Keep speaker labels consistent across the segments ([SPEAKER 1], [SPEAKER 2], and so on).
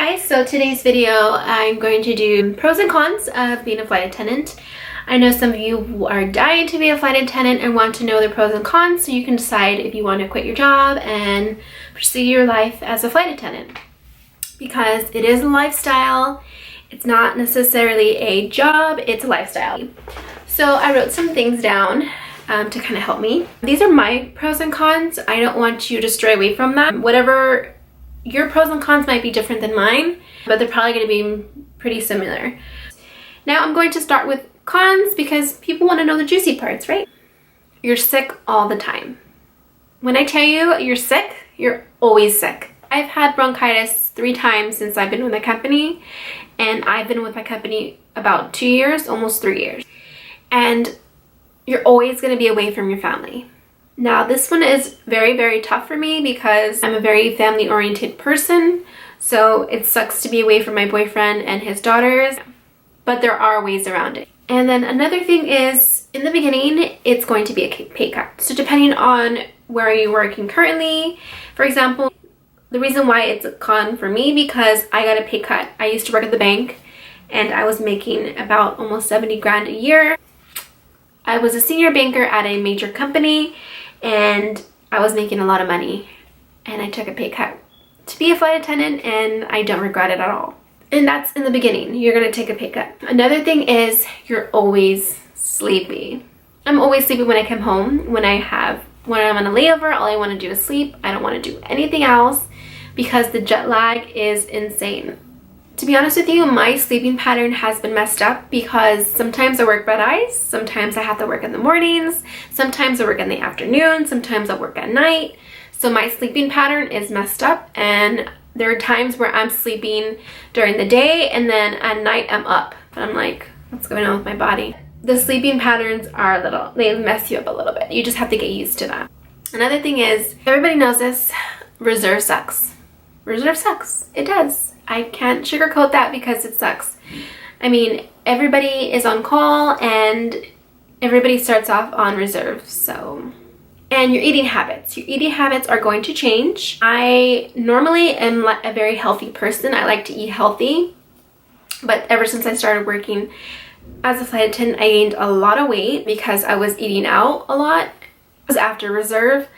[SPEAKER 1] Hi guys, so today's video I'm going to do pros and cons of being a flight attendant. I know some of you are dying to be a flight attendant and want to know the pros and cons so you can decide if you want to quit your job and pursue your life as a flight attendant. Because it is a lifestyle, it's not necessarily a job, it's a lifestyle. So I wrote some things down to kind of help me. These are my pros and cons. I don't want you to stray away from that. Whatever your pros and cons might be different than mine, but they're probably going to be pretty similar. Now I'm going to start with cons because people want to know the juicy parts, right? You're sick all the time. When I tell you you're sick, you're always sick. I've had bronchitis 3 times since I've been with my company, and I've been with my company about 2 years, almost 3 years. And you're always going to be away from your family. Now this one is very, very tough for me because I'm a very family-oriented person, so it sucks to be away from my boyfriend and his daughters, but there are ways around it. And then another thing is, in the beginning, it's going to be a pay cut. So depending on where you're working currently, for example, the reason why it's a con for me because I got a pay cut. I used to work at the bank and I was making about almost 70 grand a year. I was a senior banker at a major company and I was making a lot of money and I took a pay cut to be a flight attendant and I don't regret it at all. And that's in the beginning. You're going to take a pay cut. Another thing is you're always sleepy. I'm always sleepy when I come home. When I'm on a layover, all I want to do is sleep. I don't want to do anything else because the jet lag is insane. To be honest with you, my sleeping pattern has been messed up because sometimes I work red eyes, sometimes I have to work in the mornings, sometimes I work in the afternoon, sometimes I work at night. So my sleeping pattern is messed up and there are times where I'm sleeping during the day and then at night I'm up. But I'm like, what's going on with my body? The sleeping patterns are they mess you up a little bit. You just have to get used to that. Another thing is, everybody knows this, reserve sucks. Reserve sucks. It does. I can't sugarcoat that because it sucks. I mean, everybody is on call and everybody starts off on reserve, so. And your eating habits. Your eating habits are going to change. I normally am a very healthy person. I like to eat healthy, but ever since I started working as a flight attendant, I gained a lot of weight because I was eating out a lot. After reserve,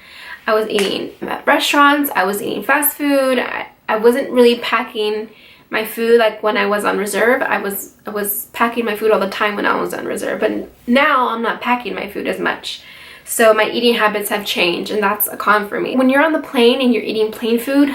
[SPEAKER 1] I was eating at restaurants, I was eating fast food. I wasn't really packing my food like when I was on reserve. I was packing my food all the time when I was on reserve, but now I'm not packing my food as much. So my eating habits have changed and that's a con for me. When you're on the plane and you're eating plane food,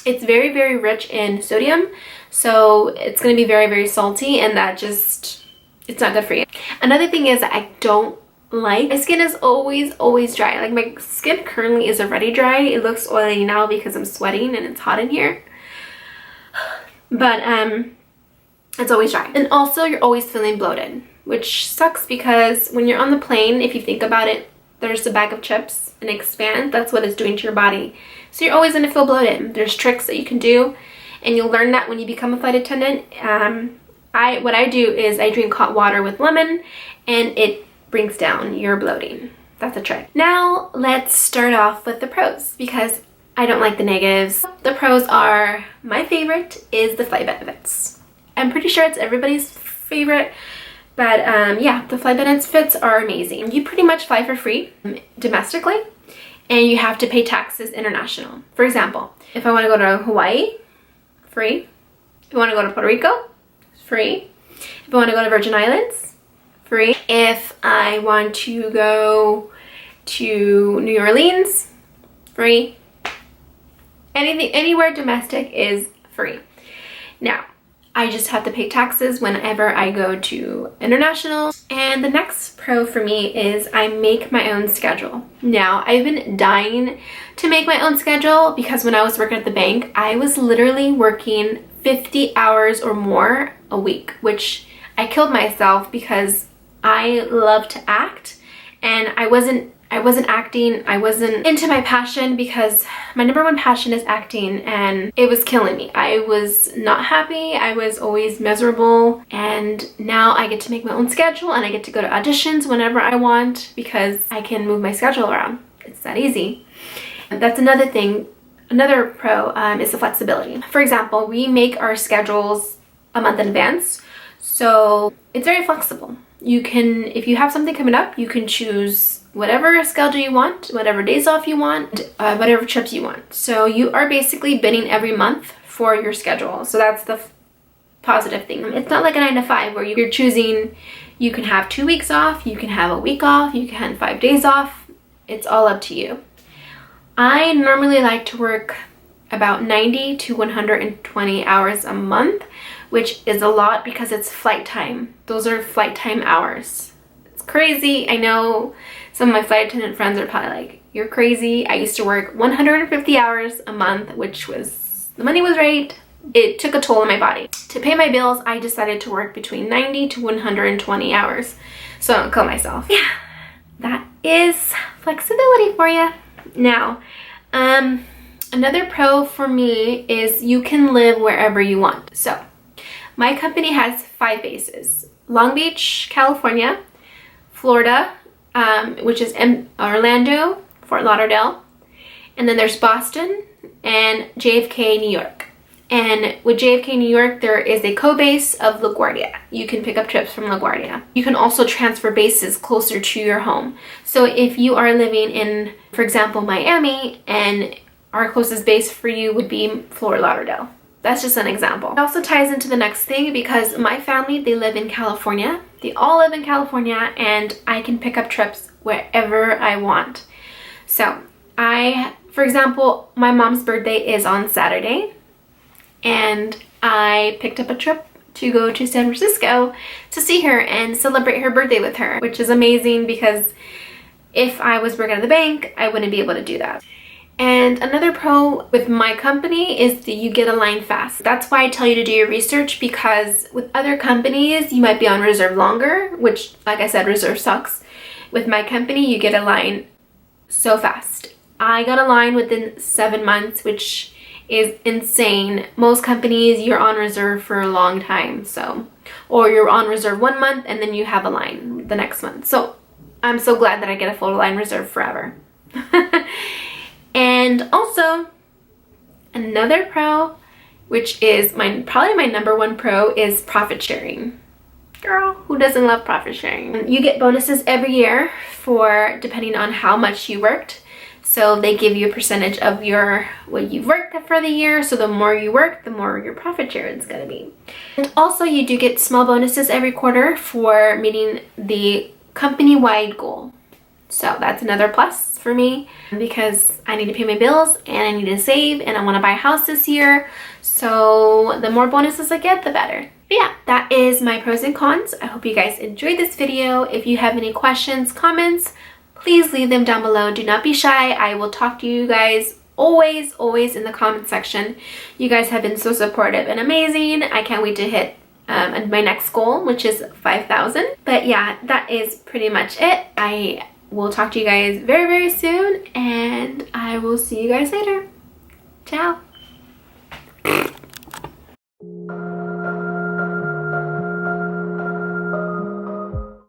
[SPEAKER 1] it's very, very rich in sodium. So it's going to be very, very salty and that just, it's not good for you. Another thing is that I don't like, my skin is always dry. Like my skin currently is already dry. It looks oily now because I'm sweating and it's hot in here, but it's always dry. And also you're always feeling bloated, which sucks because when you're on the plane, if you think about it, there's a bag of chips and expand, that's what it's doing to your body. So you're always going to feel bloated. There's tricks that you can do and you'll learn that when you become a flight attendant. What I do is I drink hot water with lemon and it brings down your bloating. That's a trick. Now let's start off with the pros because I don't like the negatives. The pros are, my favorite is the flight benefits. I'm pretty sure it's everybody's favorite, but yeah, the flight benefits are amazing. You pretty much fly for free domestically and you have to pay taxes international. For example, if I want to go to Hawaii, free. If I want to go to Puerto Rico, free. If I want to go to Virgin Islands, free. If I want to go to New Orleans, free. Anywhere domestic is free. Now, I just have to pay taxes whenever I go to international. And the next pro for me is I make my own schedule. Now, I've been dying to make my own schedule because when I was working at the bank, I was literally working 50 hours or more a week, which I killed myself because I love to act and I wasn't acting. I wasn't into my passion because my #1 passion is acting and it was killing me. I was not happy. I was always miserable and now I get to make my own schedule and I get to go to auditions whenever I want because I can move my schedule around. It's that easy. And that's another thing. Another pro is the flexibility. For example, we make our schedules a month in advance, so it's very flexible. You can, if you have something coming up, you can choose whatever schedule you want, whatever days off you want, whatever trips you want. So you are basically bidding every month for your schedule. So that's the positive thing. It's not like a 9 to 5 where you're choosing, you can have 2 weeks off, you can have a week off, you can have 5 days off. It's all up to you. I normally like to work about 90 to 120 hours a month, which is a lot because it's flight time. Those are flight time hours. It's crazy. I know some of my flight attendant friends are probably like, you're crazy. I used to work 150 hours a month, which was, the money was right. It took a toll on my body. To pay my bills, I decided to work between 90 to 120 hours. So I don't kill myself. Yeah, that is flexibility for you. Now, another pro for me is you can live wherever you want. So my company has 5 bases: Long Beach, California, Florida, which is Orlando, Fort Lauderdale, and then there's Boston and JFK, New York. And with JFK, New York, there is a co-base of LaGuardia. You can pick up trips from LaGuardia. You can also transfer bases closer to your home. So if you are living in, for example, Miami, and our closest base for you would be Fort Lauderdale. That's just an example. It also ties into the next thing because my family, they live in California. They all live in California, and I can pick up trips wherever I want. So for example, my mom's birthday is on Saturday, and I picked up a trip to go to San Francisco to see her and celebrate her birthday with her, which is amazing because if I was working at the bank, I wouldn't be able to do that. And another pro with my company is that you get aligned fast. That's why I tell you to do your research, because with other companies, you might be on reserve longer, which, like I said, reserve sucks. With my company, you get aligned so fast. I got aligned within 7 months, which is insane. Most companies, you're on reserve for a long time, so, or you're on reserve 1 month and then you have a line the next month. So I'm so glad that I get a full line reserve forever. And also another pro, which is probably my #1 pro, is profit sharing. Girl, who doesn't love profit sharing? You get bonuses every year for depending on how much you worked. So they give you a percentage of what you've worked for the year. So the more you work, the more your profit share is going to be. And also you do get small bonuses every quarter for meeting the company-wide goal. So that's another plus for me because I need to pay my bills and I need to save and I want to buy a house this year. So the more bonuses I get, the better. But yeah, that is my pros and cons. I hope you guys enjoyed this video. If you have any questions, comments, please leave them down below. Do not be shy. I will talk to you guys always in the comment section. You guys have been so supportive and amazing. I can't wait to hit my next goal, which is 5,000. But yeah, that is pretty much it. I will talk to you guys very soon, and I will see you guys later. Ciao.